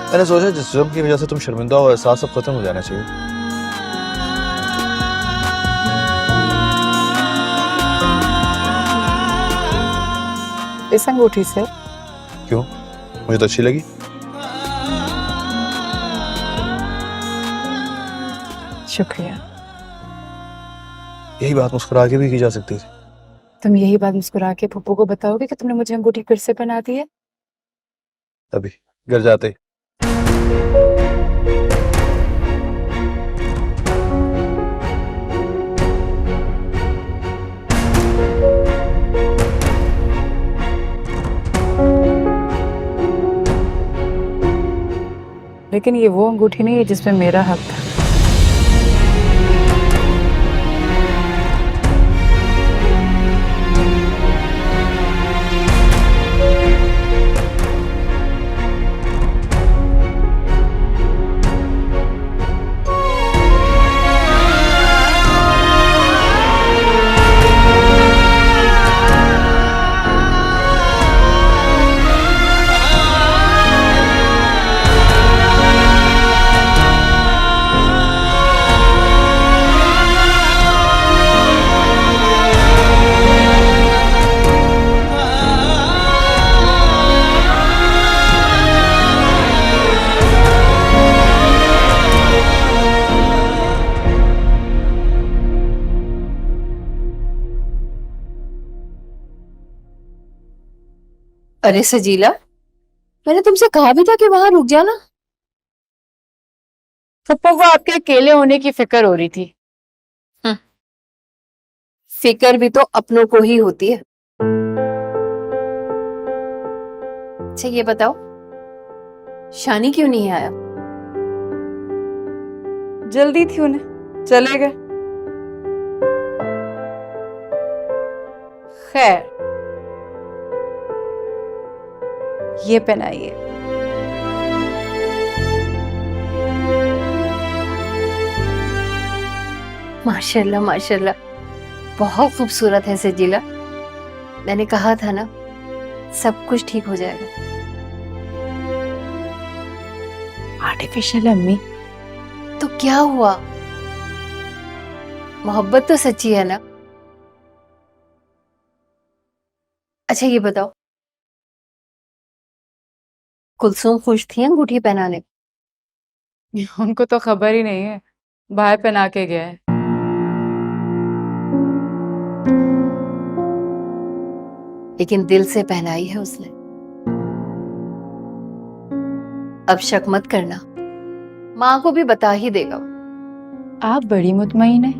मैंने सोचा जिस जुर्म की वजह से तुम शर्मिंदा हो, एहसास सब खत्म हो जाना चाहिए। इस अंगूठी से। क्यों? मुझे तो अच्छी लगी। शुक्रिया। यही बात मुस्कुरा के भी की जा सकती थी। तुम यही बात मुस्कुरा के पप्पू को बताओगे कि तुमने मुझे अंगूठी फिर से पहना दी है? तभी घर जाते ही। लेकिन ये वो अंगूठी नहीं है जिसमें मेरा हक था। अरे सजीला, मैंने तुमसे कहा भी था कि वहां रुक जाना। पप्पू को आपके अकेले होने की फिक्र हो रही थी। फिक्र भी तो अपनों को ही होती है। अच्छा ये बताओ, शानी क्यों नहीं आया? जल्दी थी उन्हें, चले गए। खैर, ये पहनाइए। माशाल्लाह माशाल्लाह, बहुत खूबसूरत है सजीला। मैंने कहा था ना, सब कुछ ठीक हो जाएगा। आर्टिफिशियल अम्मी। तो क्या हुआ, मोहब्बत तो सच्ची है ना। अच्छा ये बताओ, कुलसूम खुश थी अंगूठी पहनाने? उनको तो खबर ही नहीं है, भाई पहना के गया है। लेकिन दिल से पहनाई है उसने। अब शक मत करना, माँ को भी बता ही देगा। आप बड़ी मुतमईन है,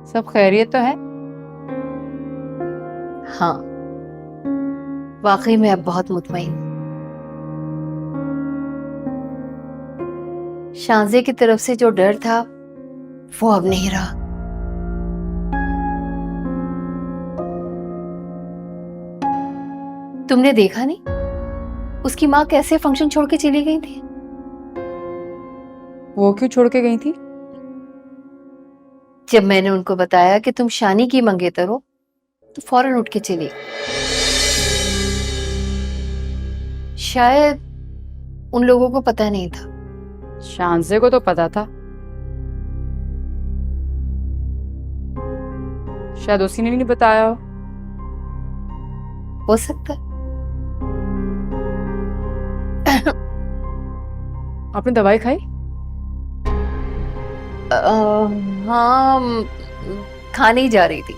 सब खैरियत तो है? हाँ, वाकई में अब बहुत मुतमईन। शांजे की तरफ से जो डर था वो अब नहीं रहा। तुमने देखा नहीं, उसकी माँ कैसे फंक्शन छोड़ के चली गई थी? वो क्यों छोड़ के गई थी? जब मैंने उनको बताया कि तुम शानी की मंगेतर हो, तो फौरन उठ के चली गई। शायद उन लोगों को पता नहीं था। शांजे को तो पता था, शायद उसी ने नहीं बताया हो सकता है। आपने दवाई खाई? हाँ, खाने ही जा रही थी।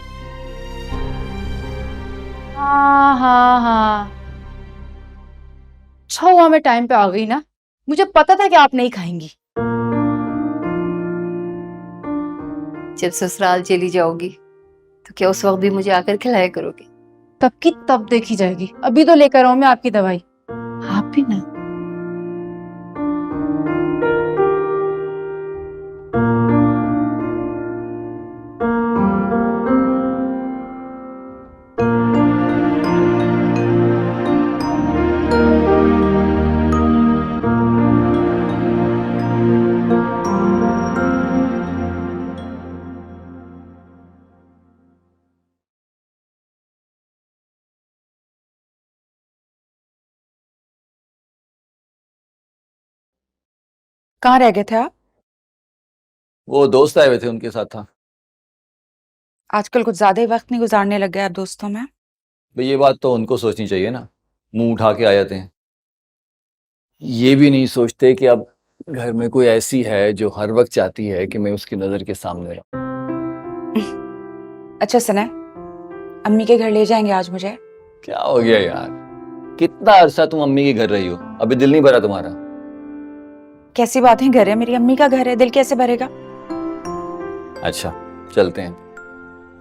हाँ हाँ हाँ, अच्छा हुआ मैं टाइम पे आ गई ना, मुझे पता था कि आप नहीं खाएंगी। जब ससुराल चली जाओगी तो क्या उस वक्त भी मुझे आकर खिलाया करोगे? तब की तब देखी जाएगी, अभी तो लेकर आऊं मैं आपकी दवाई। आप भी ना। कहाँ रह गए थे आप? वो दोस्त आए हुए थे, उनके साथ था। आजकल कुछ ज्यादा ही वक्त नहीं गुजारने लग गए आप दोस्तों में। भाई ये बात तो उनको सोचनी चाहिए ना, मुंह उठा के आ जाते हैं। ये भी नहीं सोचते कि अब घर में कोई ऐसी है जो हर वक्त चाहती है कि मैं उसकी नजर के सामने रहूं। अच्छा सुने, अम्मी के घर ले जाएंगे आज मुझे? क्या हो गया यार, कितना अरसा तुम अम्मी के घर रही हो, अभी दिल नहीं भरा तुम्हारा? कैसी बात है, घर है, मेरी अम्मी का घर है, दिल कैसे भरेगा? अच्छा चलते हैं,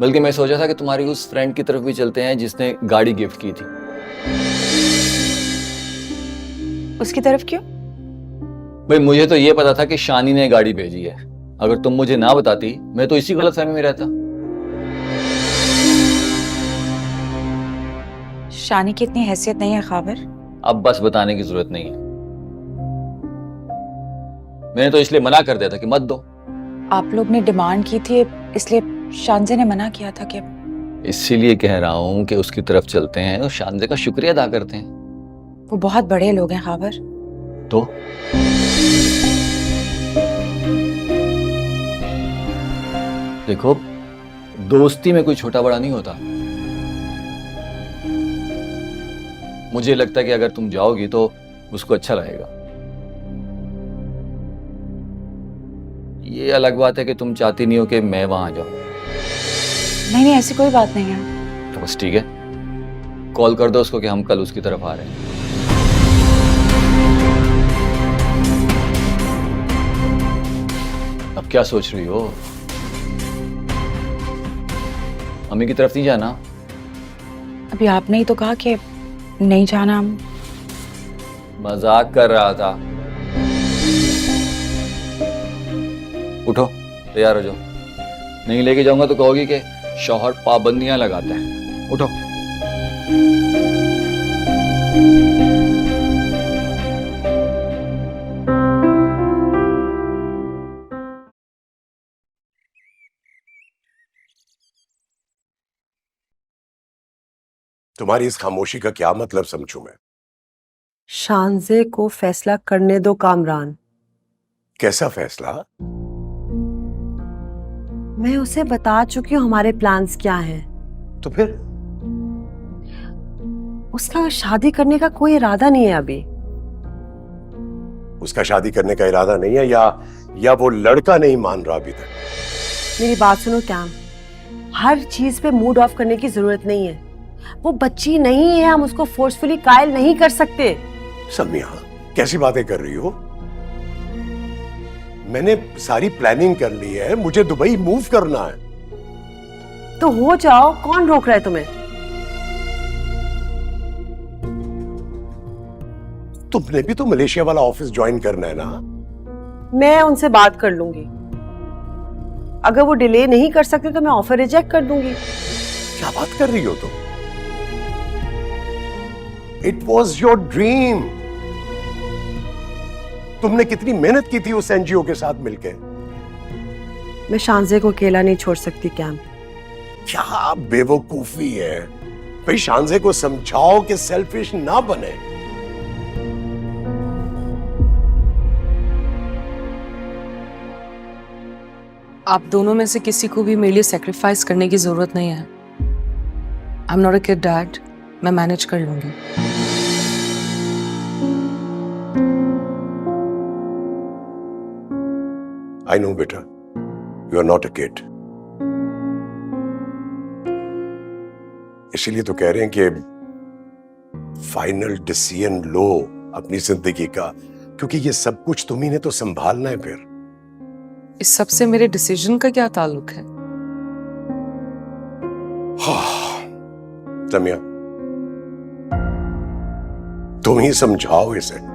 बल्कि मैं सोचा था कि तुम्हारी उस फ्रेंड की तरफ भी चलते हैं जिसने गाड़ी गिफ्ट की थी। उसकी तरफ क्यों? भाई मुझे तो ये पता था कि शानी ने गाड़ी भेजी है, अगर तुम मुझे ना बताती मैं तो इसी गलतफहमी में रहता। शानी की इतनी हैसियत नहीं है खाबर। अब बस बताने की जरूरत नहीं है, मैंने तो इसलिए मना कर दिया था कि मत दो। आप लोग ने डिमांड की थी इसलिए शानजे ने मना किया था कि इसीलिए कह रहा हूं कि उसकी तरफ चलते हैं और शानजे का शुक्रिया अदा करते हैं। वो बहुत बड़े लोग हैं खाबर। तो देखो, दोस्ती में कोई छोटा बड़ा नहीं होता। मुझे लगता है कि अगर तुम जाओगी तो उसको अच्छा लगेगा। ये अलग बात है कि तुम चाहती नहीं हो कि मैं वहां जाऊं। नहीं नहीं, ऐसी कोई बात नहीं है। तो बस ठीक है, कॉल कर दो उसको कि हम कल उसकी तरफ आ रहे हैं। अब क्या सोच रही हो? मम्मी की तरफ नहीं जाना? अभी आपने ही तो कहा कि नहीं जाना। हम मजाक कर रहा था। उठो, तैयार हो जाओ। नहीं लेके जाऊंगा तो कहोगी कि शौहर पाबंदियां लगाता है। उठो। तुम्हारी इस खामोशी का क्या मतलब समझूं मैं? शानजे को फैसला करने दो कामरान। कैसा फैसला? मैं उसे बता चुकी हूँ हमारे प्लान्स क्या हैं। तो फिर उसका शादी करने का कोई इरादा नहीं है अभी। उसका शादी करने का इरादा नहीं है या वो लड़का नहीं मान रहा अभी तक? मेरी बात सुनो कैम, हर चीज पे मूड ऑफ करने की जरूरत नहीं है। वो बच्ची नहीं है, हम उसको फोर्सफुली कायल नहीं कर सकते। समिया, कैसी बातें कर रही हो? मैंने सारी प्लानिंग कर ली है, मुझे दुबई मूव करना है। तो हो जाओ, कौन रोक रहा है तुम्हें? तुमने भी तो मलेशिया वाला ऑफिस ज्वाइन करना है ना? मैं उनसे बात कर लूंगी। अगर वो डिले नहीं कर सकते तो मैं ऑफर रिजेक्ट कर दूंगी। क्या बात कर रही हो तुम? It was your dream. तुमने कितनी मेहनत की थी उस एनजीओ के साथ मिलकर। मैं शानजे को अकेला नहीं छोड़ सकती कैम। क्या बेवकूफी है भाई, शानजे को समझाओ कि सेल्फिश ना बने। आप दोनों में से किसी को भी मेरे लिए सेक्रीफाइस करने की जरूरत नहीं है। I am not a kid dad, मैं मैनेज कर लूंगी। आई नो बेटा, you are not a kid. इसीलिए तो कह रहे हैं कि फाइनल डिसीजन लो अपनी जिंदगी का, क्योंकि ये सब कुछ तुम्ही ने तो संभालना है। फिर इस सब से मेरे डिसीजन का क्या ताल्लुक है? समिया, तुम ही समझाओ इसे।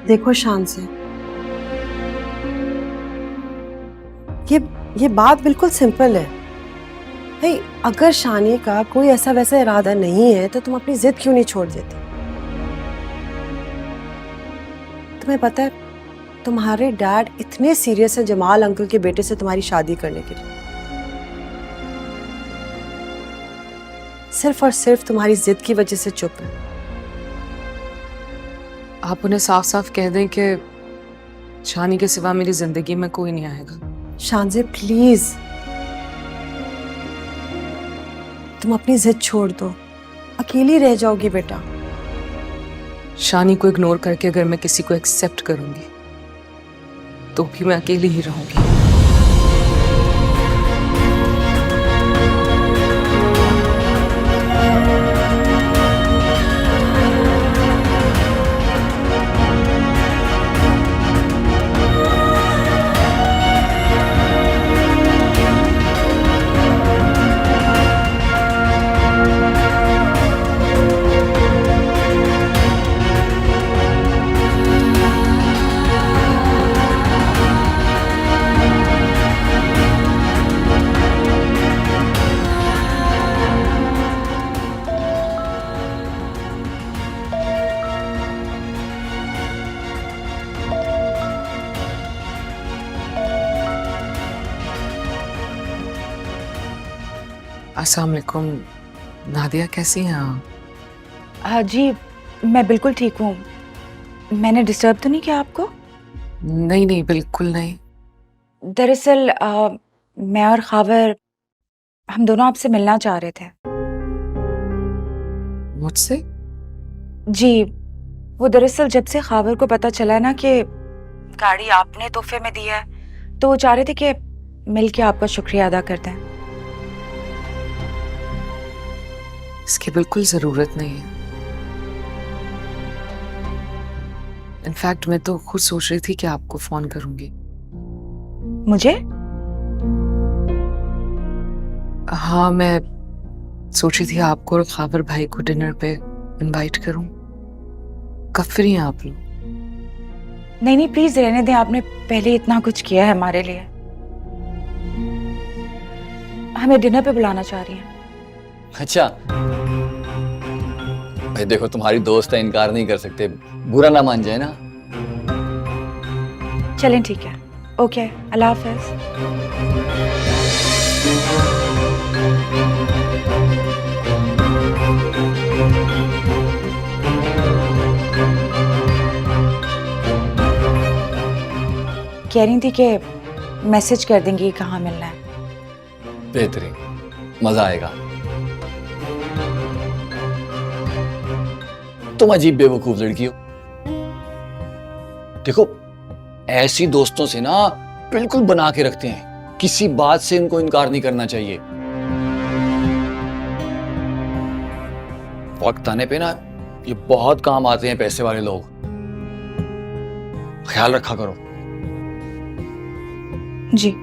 देखो शान से, ये बात बिल्कुल सिंपल है भाई। अगर शानी का कोई ऐसा वैसा इरादा नहीं है तो तुम अपनी जिद क्यों नहीं छोड़ देते? तुम्हें पता है तुम्हारे डैड इतने सीरियस हैं जमाल अंकल के बेटे से तुम्हारी शादी करने के लिए। सिर्फ और सिर्फ तुम्हारी जिद की वजह से चुप है। आप उन्हें साफ साफ कह दें कि शानी के सिवा मेरी जिंदगी में कोई नहीं आएगा। शानजे प्लीज, तुम अपनी जिद छोड़ दो, अकेली रह जाओगी बेटा। शानी को इग्नोर करके अगर मैं किसी को एक्सेप्ट करूंगी तो भी मैं अकेली ही रहूंगी। अस्सलाम वालेकुम। नादिया कैसी हैं आप? हाँ जी, मैं बिल्कुल ठीक हूँ। मैंने डिस्टर्ब तो नहीं किया आपको? नहीं नहीं, बिल्कुल नहीं। दरअसल मैं और खावर हम दोनों आपसे मिलना चाह रहे थे। मुझसे? जी, वो दरअसल जब से खावर को पता चला ना कि गाड़ी आपने तोहफे में दी है, तो वो चाह रहे थे कि मिल के आपका शुक्रिया अदा करते हैं। इसकी बिल्कुल जरूरत नहीं है। इनफैक्ट मैं तो खुद सोच रही थी कि आपको फोन करूंगी। मुझे? हाँ, मैं सोच रही थी आपको और खावर भाई को डिनर पे इनवाइट करूं। कब फ्री हैं आप लोग? नहीं नहीं, प्लीज रहने दें, आपने पहले इतना कुछ किया है हमारे लिए। हमें डिनर पे बुलाना चाह रही हैं। अच्छा भाई, देखो तुम्हारी दोस्त है, इनकार नहीं कर सकते, बुरा ना मान जाए ना। चलें ठीक है, ओके, अल्लाह हाफ़िज़। कह रही थी कि मैसेज कर देंगी कहाँ मिलना है। बेहतरीन, मजा आएगा। तुम अजीब बेवकूफ लड़की हो। देखो, ऐसी दोस्तों से ना बिल्कुल बना के रखते हैं, किसी बात से इनको इनकार नहीं करना चाहिए। वक्त आने पे ना ये बहुत काम आते हैं पैसे वाले लोग, ख्याल रखा करो। जी।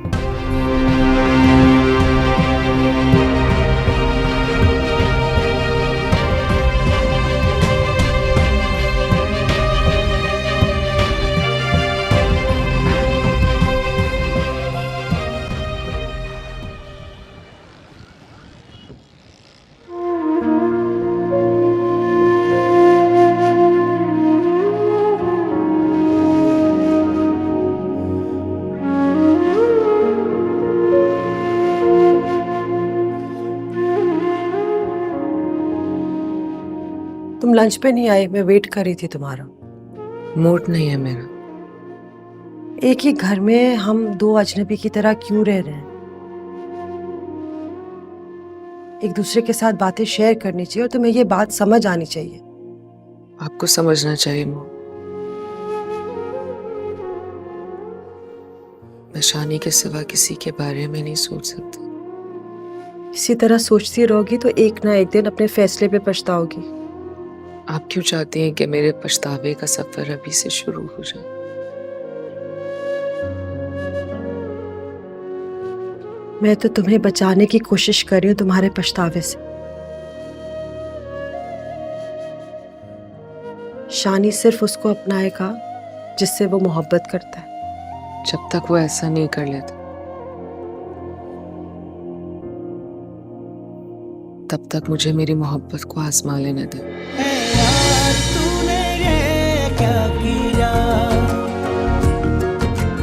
तुम लंच पे नहीं आए, मैं वेट कर रही थी तुम्हारा। मूड नहीं है मेरा। एक ही घर में हम दो अजनबी की तरह क्यों रह रहे हैं? एक दूसरे के साथ बातें शेयर करनी चाहिए और तुम्हें ये बात समझ आनी चाहिए। आपको समझना चाहिए मो। मैं शानी के सिवा किसी के बारे में नहीं सोच सकती। इसी तरह सोचती रहोगी तो एक ना एक दिन अपने फैसले पे पछताओगी। आप क्यों चाहती हैं कि मेरे पछतावे का सफर अभी से शुरू हो जाए? मैं तो तुम्हें बचाने की कोशिश कर रही हूँ तुम्हारे पछतावे से। शानी सिर्फ उसको अपनाएगा जिससे वो मोहब्बत करता है। जब तक वो ऐसा नहीं कर लेता तब तक मुझे मेरी मोहब्बत को आजमा लेने दे।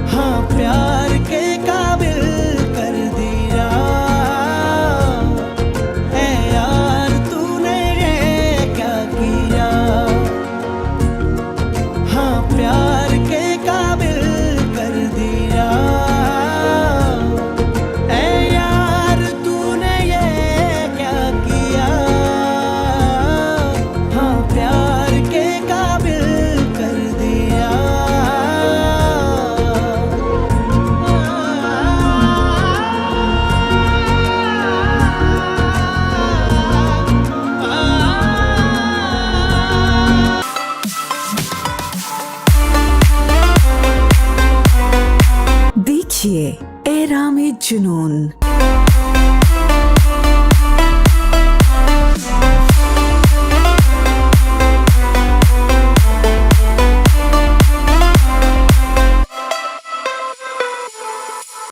हाँ, प्यार के काबिल कर दिया है यार एहराम जुनून।